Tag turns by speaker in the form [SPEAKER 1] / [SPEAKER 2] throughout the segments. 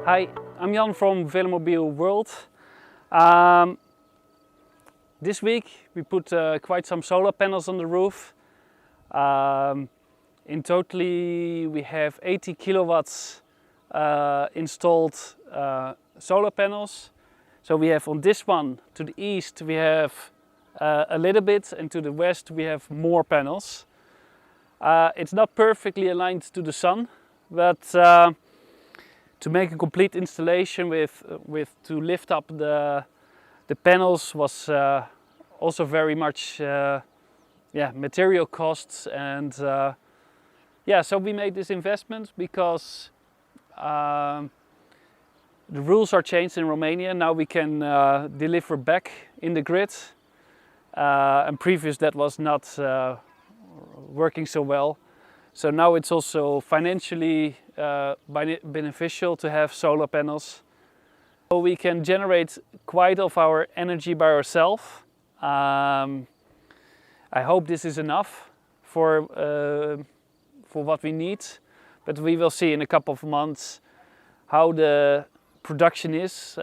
[SPEAKER 1] Hi, I'm Jan from Velomobile World. This week we put quite some solar panels on the roof. In totally we have 80 kilowatts installed solar panels. So we have on this one to the east we have a little bit, and to the west we have more panels. It's not perfectly aligned to the sun, but to make a complete installation to lift up the panels was also very much material costs, and so we made this investment because the rules are changed in Romania. Now we can deliver back in the grid, and previous that was not working so well. So now it's also financially beneficial to have solar panels. So we can generate quite of our energy by ourselves. I hope this is enough for what we need, but we will see in a couple of months how the production is.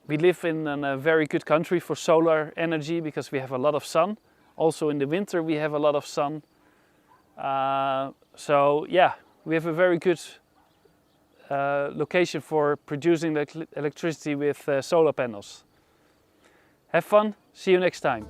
[SPEAKER 1] We live in a very good country for solar energy because we have a lot of sun. Also in the winter we have a lot of sun. So yeah, we have a very good location for producing the electricity with solar panels. Have fun, see you next time.